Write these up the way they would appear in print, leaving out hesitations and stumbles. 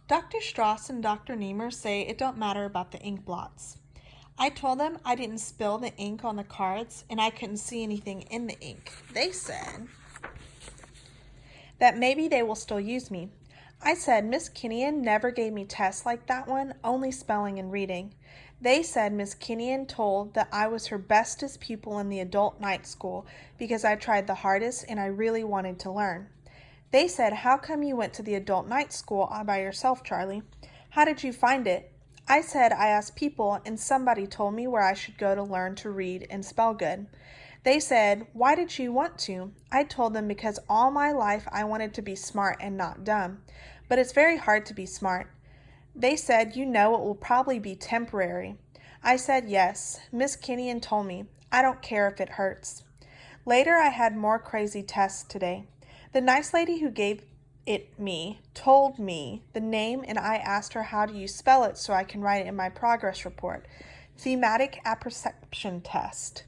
Dr. Strauss and Dr. Niemer say it don't matter about the ink blots. I told them I didn't spill the ink on the cards and I couldn't see anything in the ink. They said that maybe they will still use me. I said Miss Kinnian never gave me tests like that one, only spelling and reading. They said Miss Kinnian told that I was her bestest pupil in the adult night school because I tried the hardest and I really wanted to learn. They said, how come you went to the adult night school all by yourself, Charlie? How did you find it? I said I asked people and somebody told me where I should go to learn to read and spell good. They said, why did you want to? I told them because all my life I wanted to be smart and not dumb. But it's very hard to be smart. They said, you know it will probably be temporary. I said yes. Miss Kinnian told me. I don't care if it hurts. Later I had more crazy tests today. The nice lady who gave it me told me the name and I asked her how do you spell it so I can write it in my progress report. Thematic apperception test.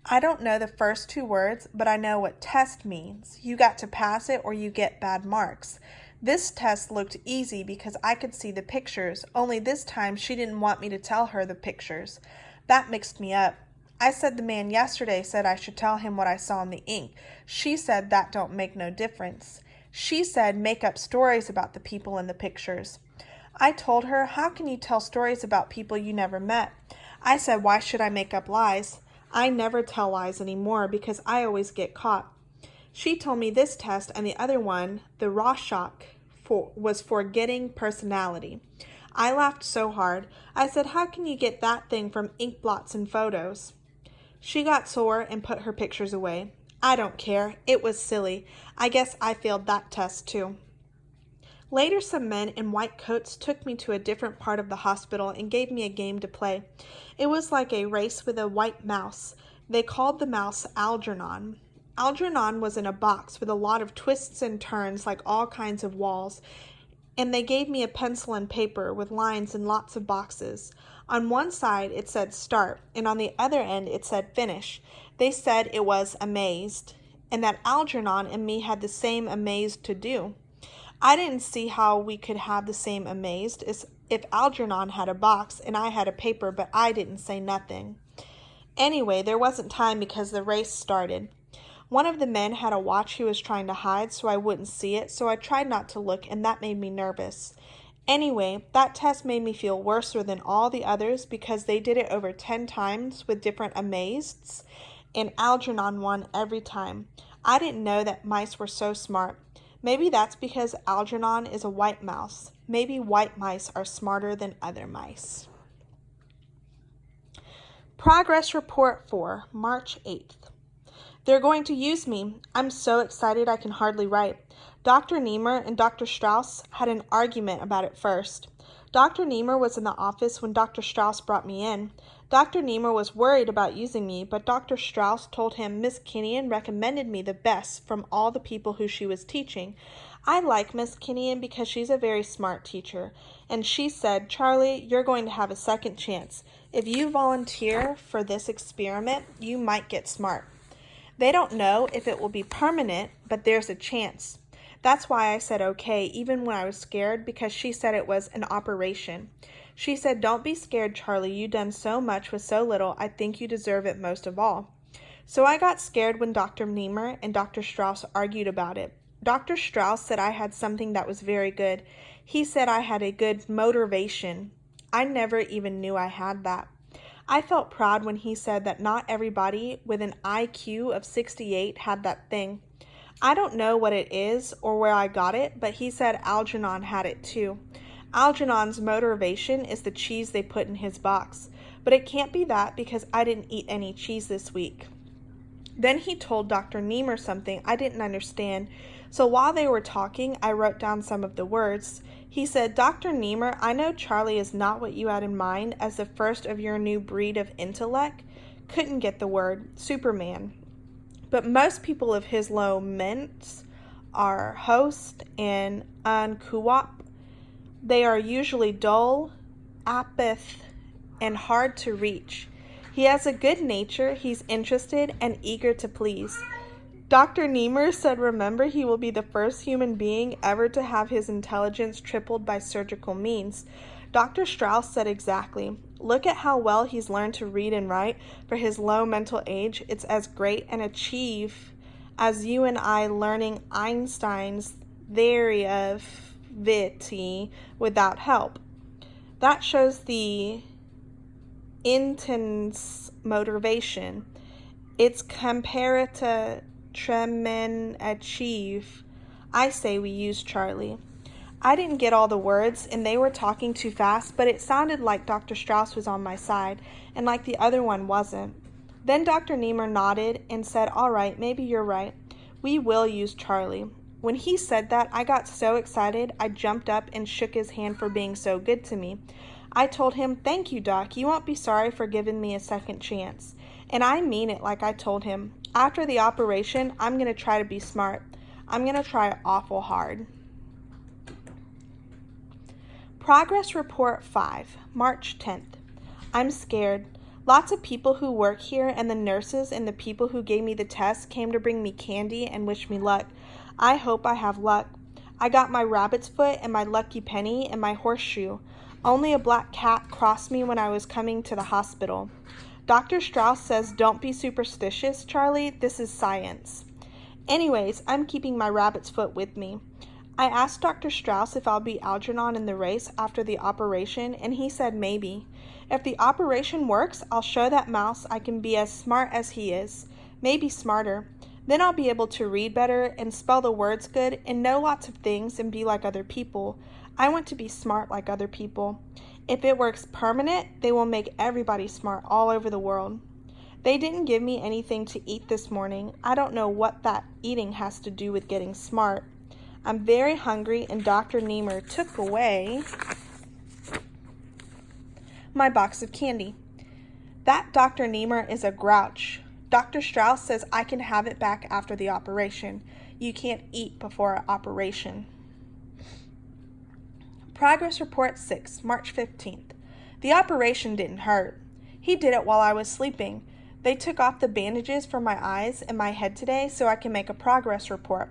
I don't know the first two words, but I know what test means. You got to pass it or you get bad marks. This test looked easy because I could see the pictures, only this time she didn't want me to tell her the pictures. That mixed me up. I said the man yesterday said I should tell him what I saw in the ink. She said that don't make no difference. She said make up stories about the people in the pictures. I told her, how can you tell stories about people you never met? I said, why should I make up lies? I never tell lies anymore because I always get caught. She told me this test and the other one, the Rorschach, was for getting personality. I laughed so hard. I said, how can you get that thing from ink blots and photos? She got sore and put her pictures away. I don't care. It was silly. I guess I failed that test too. Later, some men in white coats took me to a different part of the hospital and gave me a game to play. It was like a race with a white mouse. They called the mouse Algernon. Algernon was in a box with a lot of twists and turns like all kinds of walls, and they gave me a pencil and paper with lines and lots of boxes. On one side it said start, and on the other end it said finish. They said it was amazed, and that Algernon and me had the same amazed to do. I didn't see how we could have the same amazed as if Algernon had a box and I had a paper, but I didn't say nothing. Anyway, there wasn't time because the race started. One of the men had a watch he was trying to hide so I wouldn't see it, so I tried not to look, and that made me nervous. Anyway, that test made me feel worse than all the others because they did it over 10 times with different amazeds, and Algernon won every time. I didn't know that mice were so smart. Maybe that's because Algernon is a white mouse. Maybe white mice are smarter than other mice. Progress Report for March 8th. They're going to use me. I'm so excited I can hardly write. Dr. Niemer and Dr. Strauss had an argument about it first. Dr. Niemer was in the office when Dr. Strauss brought me in. Dr. Niemer was worried about using me, but Dr. Strauss told him Miss Kinnian recommended me the best from all the people who she was teaching. I like Miss Kinnian because she's a very smart teacher, and she said, Charlie, you're going to have a second chance. If you volunteer for this experiment, you might get smart. They don't know if it will be permanent, but there's a chance. That's why I said okay, even when I was scared, because she said it was an operation. She said, don't be scared, Charlie. You've done so much with so little. I think you deserve it most of all. So I got scared when Dr. Niemer and Dr. Strauss argued about it. Dr. Strauss said I had something that was very good. He said I had a good motivation. I never even knew I had that. I felt proud when he said that not everybody with an IQ of 68 had that thing. I don't know what it is or where I got it, but he said Algernon had it too. Algernon's motivation is the cheese they put in his box, but it can't be that because I didn't eat any cheese this week. Then he told Dr. Niemer something I didn't understand, so while they were talking, I wrote down some of the words. He said, Dr. Niemer, I know Charlie is not what you had in mind as the first of your new breed of intellect. Couldn't get the word, Superman. But most people of his low mints are host and uncoop. They are usually dull, apath, and hard to reach. He has a good nature, he's interested and eager to please. Dr. Niemer said, remember, he will be the first human being ever to have his intelligence tripled by surgical means. Dr. Strauss said, exactly. Look at how well he's learned to read and write for his low mental age. It's as great an achieve as you and I learning Einstein's theory of relativity without help. That shows the intense motivation. It's compared to tremen achieve. I say we use Charlie. I didn't get all the words, and they were talking too fast, but it sounded like Dr. Strauss was on my side, and like the other one wasn't. Then Dr. Niemer nodded and said, all right, maybe you're right. We will use Charlie. When he said that, I got so excited, I jumped up and shook his hand for being so good to me. I told him, thank you, Doc. You won't be sorry for giving me a second chance. And I mean it like I told him. After the operation, I'm going to try to be smart. I'm going to try awful hard. Progress Report 5, March 10th. I'm scared. Lots of people who work here and the nurses and the people who gave me the test came to bring me candy and wish me luck. I hope I have luck. I got my rabbit's foot and my lucky penny and my horseshoe. Only a black cat crossed me when I was coming to the hospital. Dr. Strauss says, don't be superstitious, Charlie. This is science. Anyways, I'm keeping my rabbit's foot with me. I asked Dr. Strauss if I'll be Algernon in the race after the operation, and he said maybe. If the operation works, I'll show that mouse I can be as smart as he is, maybe smarter. Then I'll be able to read better and spell the words good and know lots of things and be like other people. I want to be smart like other people. If it works permanent, they will make everybody smart all over the world. They didn't give me anything to eat this morning. I don't know what that eating has to do with getting smart. I'm very hungry, and Dr. Niemer took away my box of candy. That Dr. Niemer is a grouch. Dr. Strauss says I can have it back after the operation. You can't eat before an operation. Progress Report 6, March 15th. The operation didn't hurt. He did it while I was sleeping. They took off the bandages from my eyes and my head today so I can make a progress report.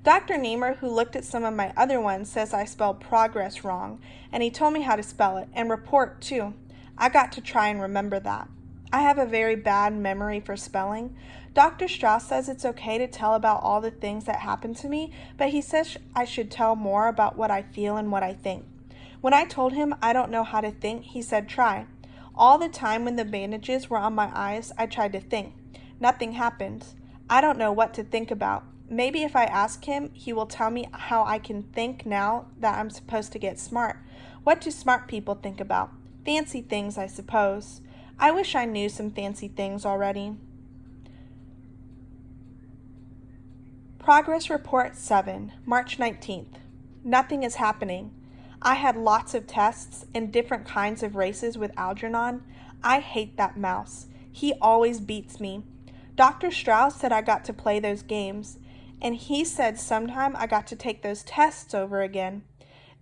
Dr. Niemer, who looked at some of my other ones, says I spelled progress wrong, and he told me how to spell it, and report too. I got to try and remember that. I have a very bad memory for spelling. Dr. Strauss says it's okay to tell about all the things that happened to me, but he says I should tell more about what I feel and what I think. When I told him I don't know how to think, he said try. All the time when the bandages were on my eyes, I tried to think. Nothing happened. I don't know what to think about. Maybe if I ask him, he will tell me how I can think now that I'm supposed to get smart. What do smart people think about? Fancy things, I suppose. I wish I knew some fancy things already. Progress Report 7, March 19th. Nothing is happening. I had lots of tests and different kinds of races with Algernon. I hate that mouse. He always beats me. Dr. Strauss said I got to play those games, and he said sometime I got to take those tests over again.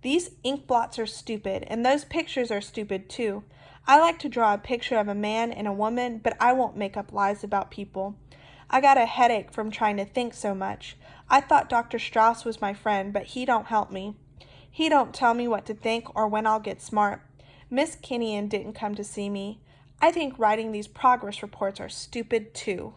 These ink blots are stupid, and those pictures are stupid too. I like to draw a picture of a man and a woman, but I won't make up lies about people. I got a headache from trying to think so much. I thought Dr. Strauss was my friend, but he don't help me. He don't tell me what to think or when I'll get smart. Miss Kinnian didn't come to see me. I think writing these progress reports are stupid too.